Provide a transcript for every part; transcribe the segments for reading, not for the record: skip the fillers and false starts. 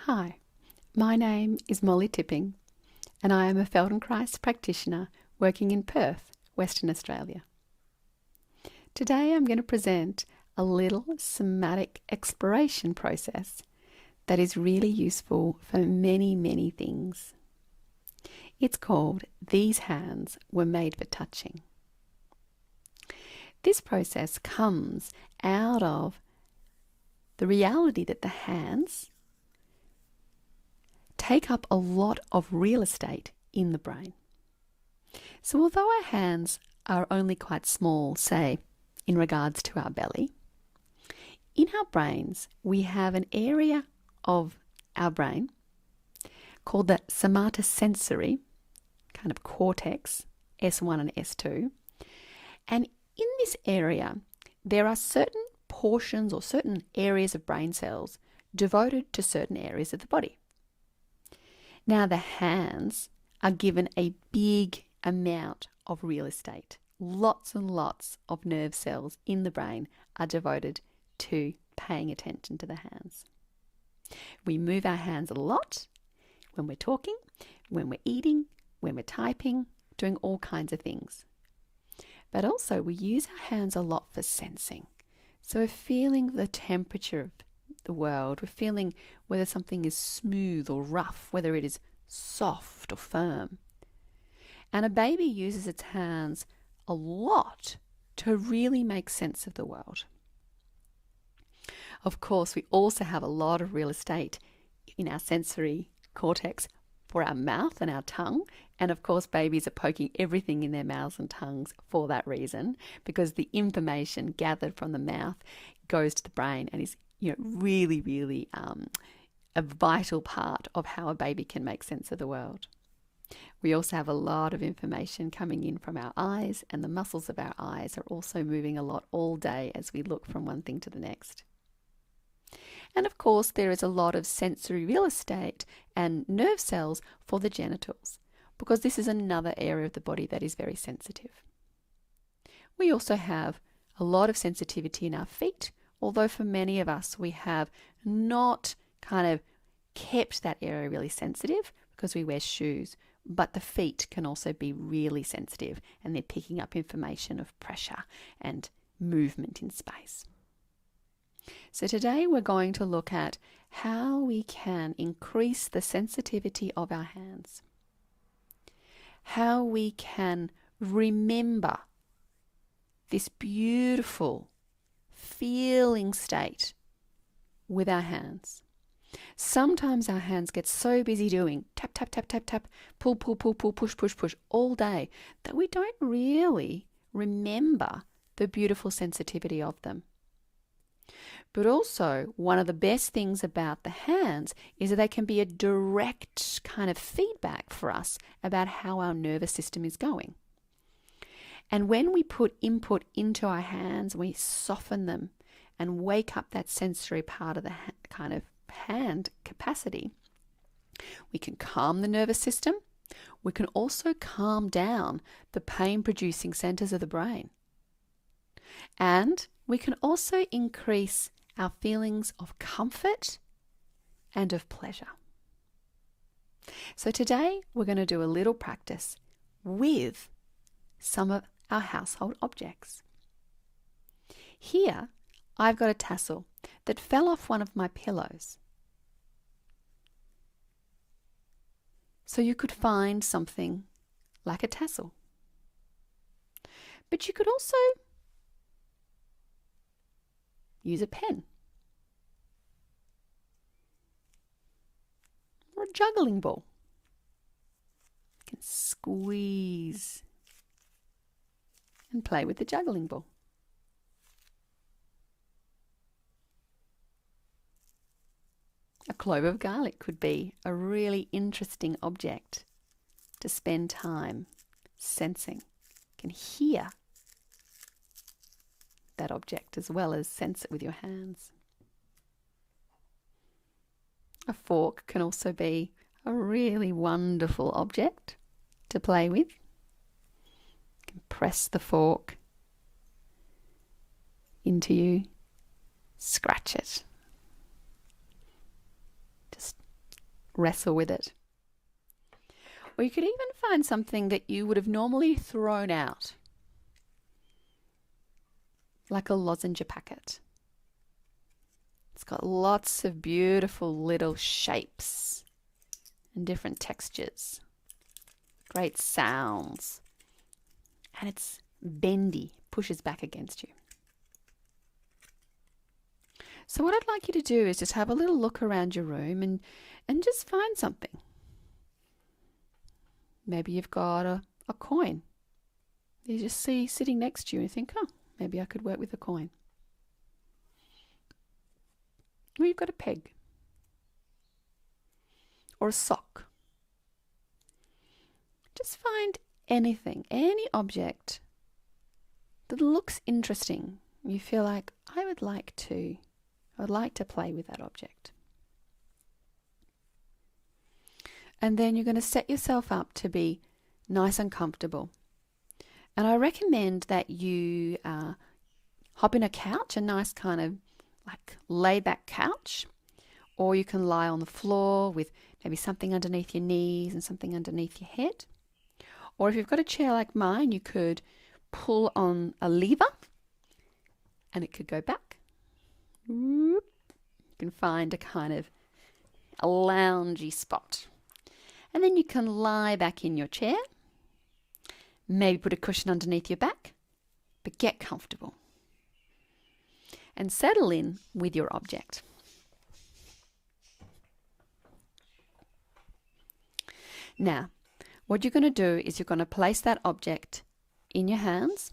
Hi, my name is Molly Tipping, and I am a Feldenkrais practitioner working in Perth, Western Australia. Today I'm going to present a little somatic exploration process that is really useful for many things. It's called These Hands Were Made for Touching. This process comes out of the reality that the hands take up a lot of real estate in the brain. So although our hands are only quite small, say, in regards to our belly, in our brains we have an area of our brain called the somatosensory kind of cortex, S1 and S2. And in this area, there are certain portions or certain areas of brain cells devoted to certain areas of the body. Now, the hands are given a big amount of real estate. Lots and lots of nerve cells in the brain are devoted to paying attention to the hands. We move our hands a lot when we're talking, when we're eating, when we're typing, doing all kinds of things. But also we use our hands a lot for sensing. So we're feeling the temperature of the world. We're feeling whether something is smooth or rough, whether it is soft or firm. And a baby uses its hands a lot to really make sense of the world. Of course, we also have a lot of real estate in our sensory cortex for our mouth and our tongue. And of course, babies are poking everything in their mouths and tongues for that reason, because the information gathered from the mouth goes to the brain and is really a vital part of how a baby can make sense of the world. We also have a lot of information coming in from our eyes, and the muscles of our eyes are also moving a lot all day as we look from one thing to the next. And of course, there is a lot of sensory real estate and nerve cells for the genitals, because this is another area of the body that is very sensitive. We also have a lot of sensitivity in our feet, although for many of us we have not kind of kept that area really sensitive because we wear shoes, but the feet can also be really sensitive and they're picking up information of pressure and movement in space. So today we're going to look at how we can increase the sensitivity of our hands, how we can remember this beautiful feeling state with our hands. Sometimes our hands get so busy doing tap, tap, tap, tap, tap, pull, pull, pull, pull, push, push, push all day that we don't really remember the beautiful sensitivity of them. But also, one of the best things about the hands is that they can be a direct kind of feedback for us about how our nervous system is going. And when we put input into our hands, we soften them and wake up that sensory part of the kind of hand capacity, we can calm the nervous system. We can also calm down the pain-producing centers of the brain. And we can also increase our feelings of comfort and of pleasure. So today we're going to do a little practice with some of our household objects. Here I've got a tassel that fell off one of my pillows. So you could find something like a tassel. But you could also use a pen or a juggling ball. You can squeeze and play with the juggling ball. A clove of garlic could be a really interesting object to spend time sensing. You can hear that object as well as sense it with your hands. A fork can also be a really wonderful object to play with. You can press the fork into you, scratch it. Just wrestle with it. Or you could even find something that you would have normally thrown out, like a lozenge packet. It's got lots of beautiful little shapes and different textures, great sounds, and it's bendy, pushes back against you. So what I'd like you to do is just have a little look around your room and just find something. Maybe you've got a coin. You just see sitting next to you and think, oh, maybe I could work with a coin. Or you've got a peg. Or a sock. Just find anything, any object that looks interesting. You feel like, I would like to play with that object. And then you're going to set yourself up to be nice and comfortable. And I recommend that you hop in a couch, a nice kind of like laid back couch, or you can lie on the floor with maybe something underneath your knees and something underneath your head. Or if you've got a chair like mine, you could pull on a lever and it could go back. You can find a kind of a loungy spot. And then you can lie back in your chair, maybe put a cushion underneath your back, but get comfortable. And settle in with your object. Now, what you're going to do is you're going to place that object in your hands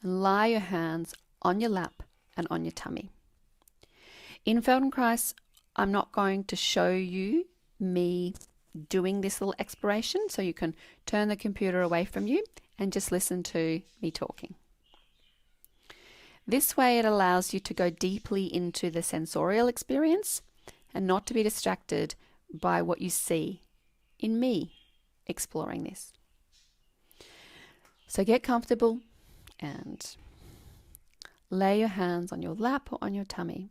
and lie your hands on your lap and on your tummy. In Feldenkrais, I'm not going to show you me doing this little exploration, so you can turn the computer away from you and just listen to me talking. This way it allows you to go deeply into the sensorial experience and not to be distracted by what you see in me exploring this. So get comfortable and lay your hands on your lap or on your tummy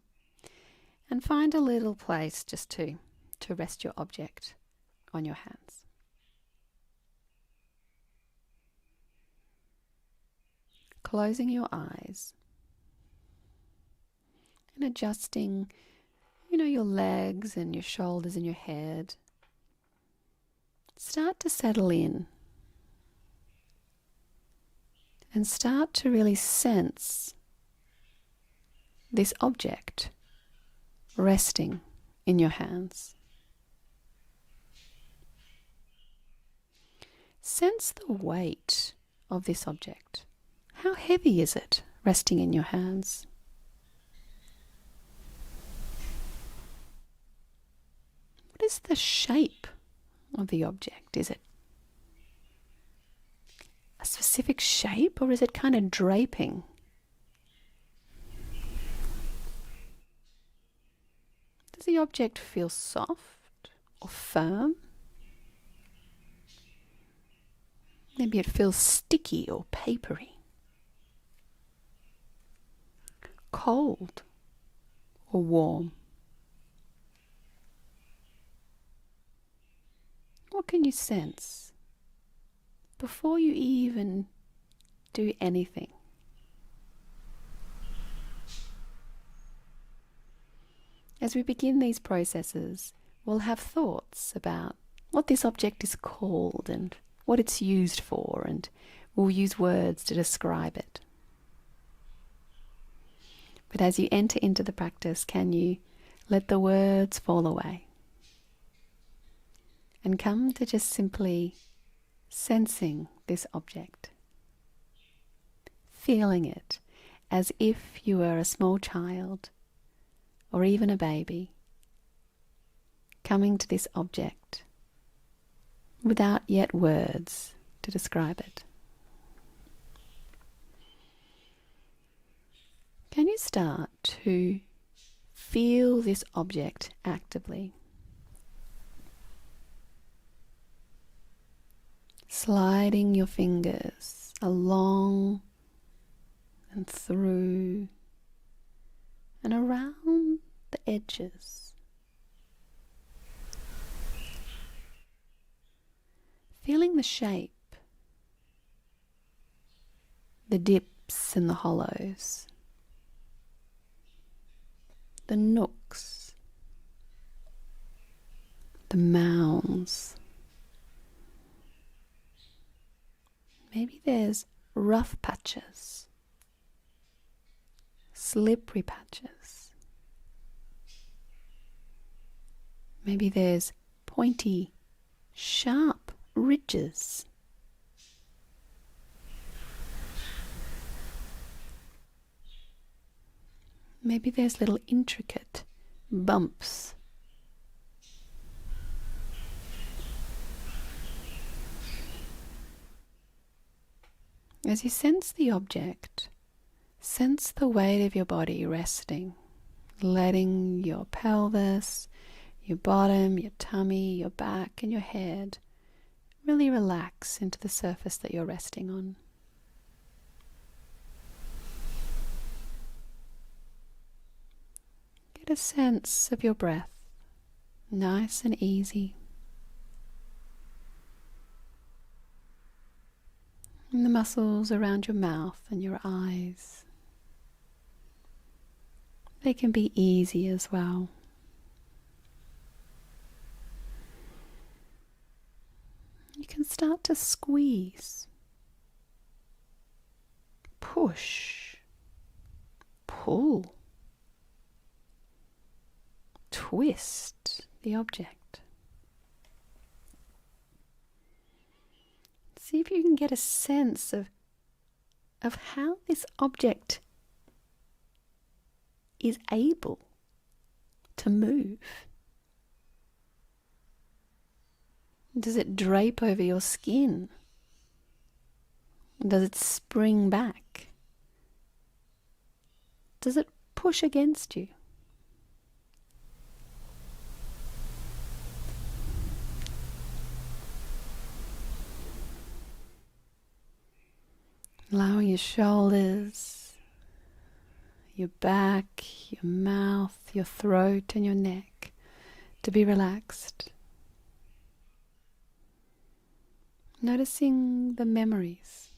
and find a little place just to rest your object on your hands. Closing your eyes and adjusting, your legs and your shoulders and your head. Start to settle in and start to really sense this object resting in your hands. Sense the weight of this object. How heavy is it resting in your hands? What is the shape of the object? Is it a specific shape or is it kind of draping? Does the object feel soft or firm? Maybe it feels sticky or papery. Cold or warm. What can you sense before you even do anything? As we begin these processes, we'll have thoughts about what this object is called and what it's used for, and we'll use words to describe it. But as you enter into the practice, can you let the words fall away and come to just simply sensing this object, feeling it as if you were a small child or even a baby, coming to this object without yet words to describe it. Can you start to feel this object actively? Sliding your fingers along and through and around the edges. noticing the shape, the dips and the hollows, the nooks, the mounds. Maybe there's rough patches, slippery patches. Maybe there's pointy, sharp ridges. Maybe there's little intricate bumps. As you sense the object, sense the weight of your body resting, letting your pelvis, your bottom, your tummy, your back and your head really relax into the surface that you're resting on. Get a sense of your breath, nice and easy. And the muscles around your mouth and your eyes, they can be easy as well. You can start to squeeze, push, pull, twist the object. See if you can get a sense of how this object is able to move. Does it drape over your skin? Does it spring back? Does it push against you? Allowing your shoulders, your back, your mouth, your throat and your neck to be relaxed. Noticing the memories,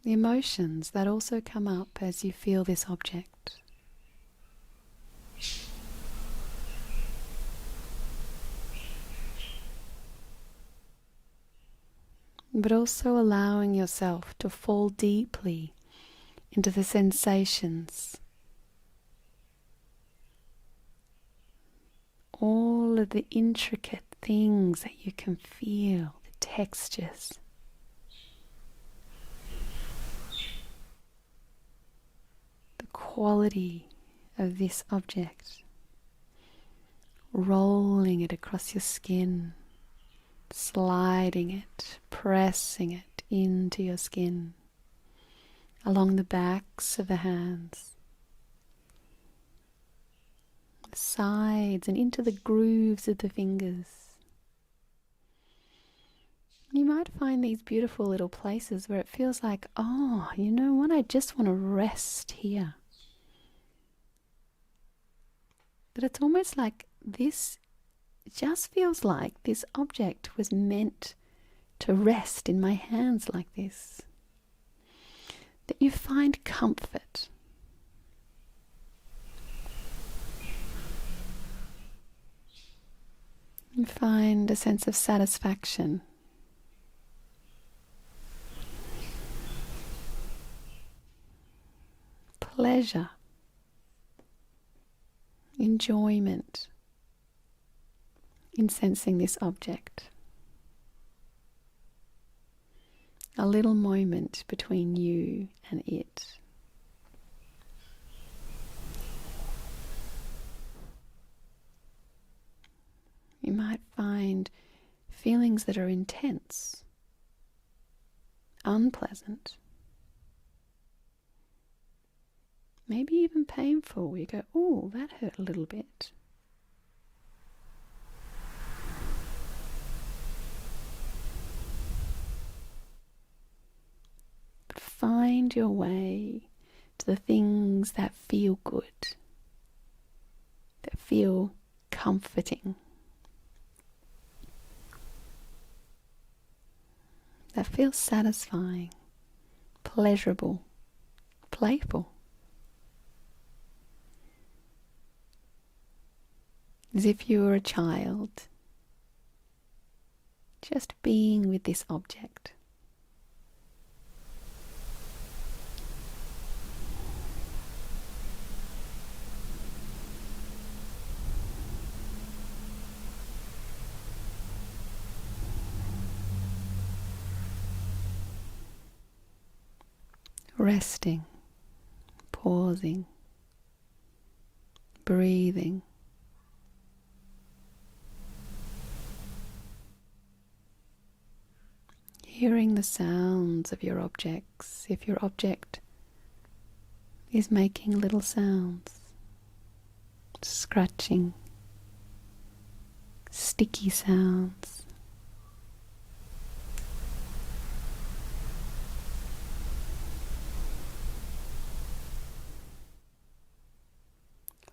the emotions that also come up as you feel this object. But also allowing yourself to fall deeply into the sensations, all of the intricate things that you can feel, the textures. The quality of this object, rolling it across your skin, sliding it, pressing it into your skin, along the backs of the hands, the sides and into the grooves of the fingers. You might find these beautiful little places where it feels like, oh, you know what, I just want to rest here. But it's almost like this, it just feels like this object was meant to rest in my hands like this. That you find comfort. You find a sense of satisfaction. Pleasure. Enjoyment in sensing this object. A little moment between you and it. You might find feelings that are intense, unpleasant, maybe even painful, where you go, oh, that hurt a little bit. But find your way to the things that feel good, that feel comforting. that feels satisfying, pleasurable, playful. As if you were a child, just being with this object. Resting, pausing, breathing. Hearing the sounds of your objects, if your object is making little sounds, scratching, sticky sounds.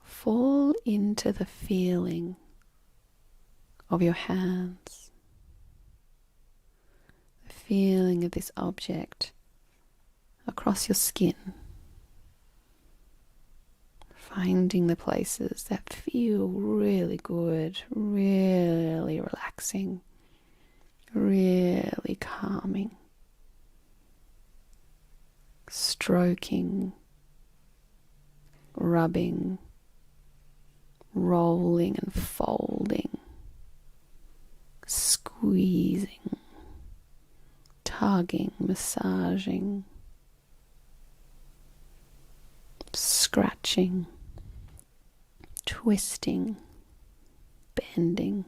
Fall into the feeling of your hands, the feeling of this object across your skin, finding the places that feel really good, really relaxing, really calming, stroking, rubbing, rolling and folding, squeezing, tugging, massaging, scratching, twisting, bending,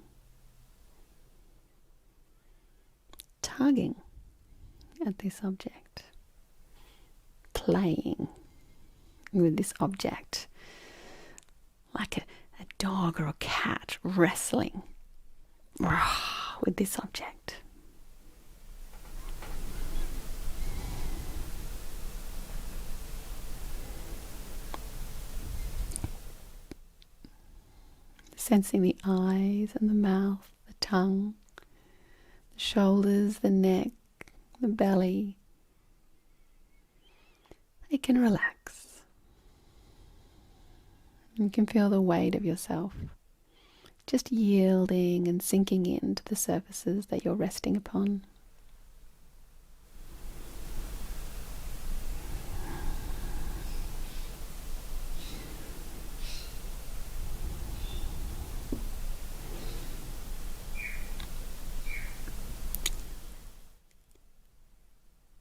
tugging at this object, playing with this object, like a dog or a cat wrestling with this object. Sensing the eyes and the mouth, the tongue, the shoulders, the neck, the belly. You can relax. You can feel the weight of yourself just yielding and sinking into the surfaces that you're resting upon.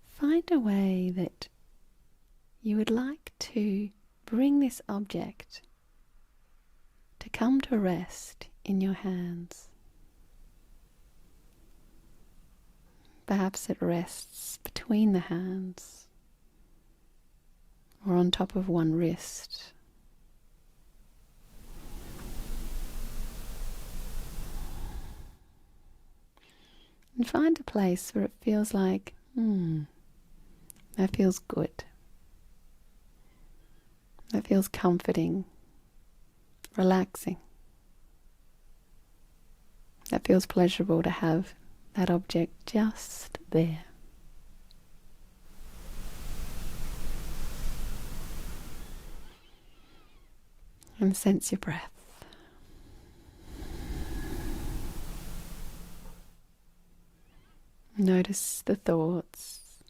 Find a way that you would like to bring this object to come to rest in your hands. Perhaps it rests between the hands or on top of one wrist. And find a place where it feels like, that feels good. That feels comforting, relaxing. That feels pleasurable to have that object just there. And sense your breath. Notice the thoughts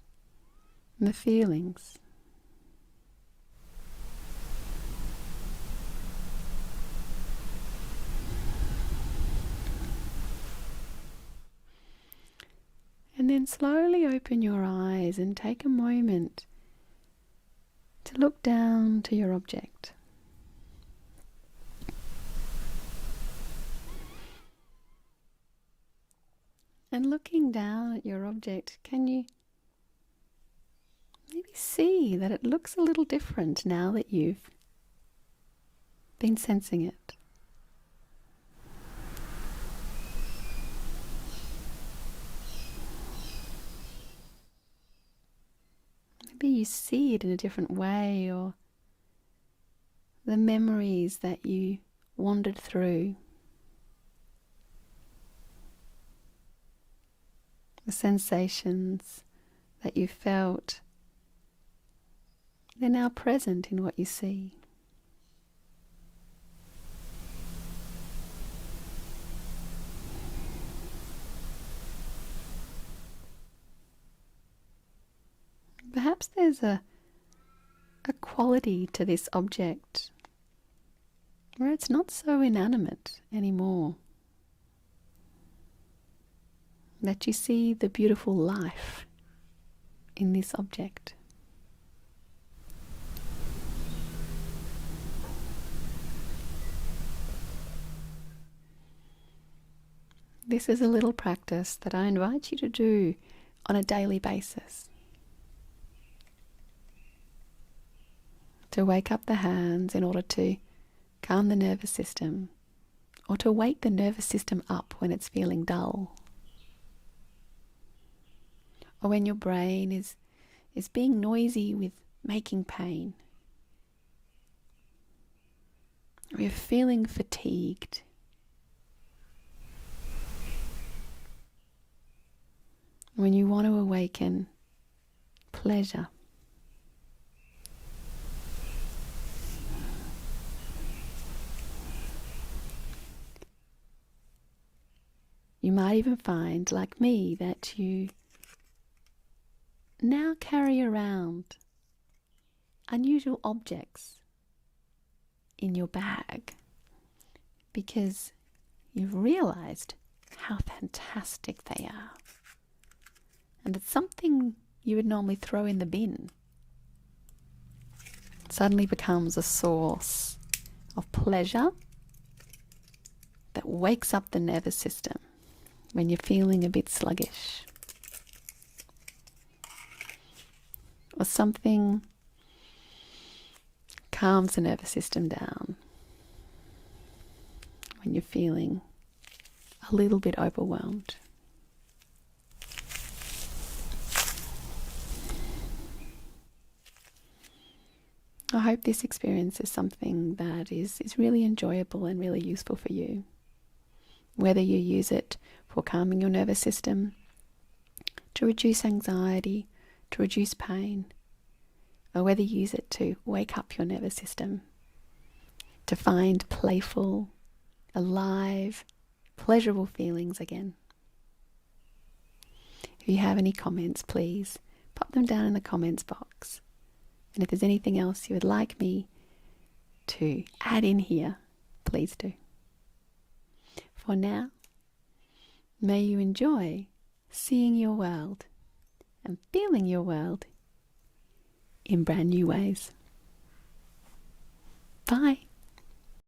and the feelings. And then slowly open your eyes and take a moment to look down to your object. And looking down at your object, can you maybe see that it looks a little different now that you've been sensing it? Maybe you see it in a different way, or the memories that you wandered through, The sensations that you felt, they're now present in what you see. Perhaps there's a quality to this object where it's not so inanimate anymore. That you see the beautiful life in this object. This is a little practice that I invite you to do on a daily basis. To wake up the hands in order to calm the nervous system, or to wake the nervous system up when it's feeling dull. Or when your brain is being noisy with making pain. Or you're feeling fatigued. When you want to awaken pleasure. You might even find, like me, that you now carry around unusual objects in your bag because you've realized how fantastic they are. And it's something you would normally throw in the bin. It suddenly becomes a source of pleasure that wakes up the nervous system when you're feeling a bit sluggish. Or something calms the nervous system down when you're feeling a little bit overwhelmed. I hope this experience is something that is really enjoyable and really useful for you. Whether you use it for calming your nervous system, to reduce anxiety, to reduce pain, or whether you use it to wake up your nervous system, to find playful, alive, pleasurable feelings again. If you have any comments, please pop them down in the comments box. And if there's anything else you would like me to add in here, please do. For now, may you enjoy seeing your world and feeling your world in brand new ways. Bye.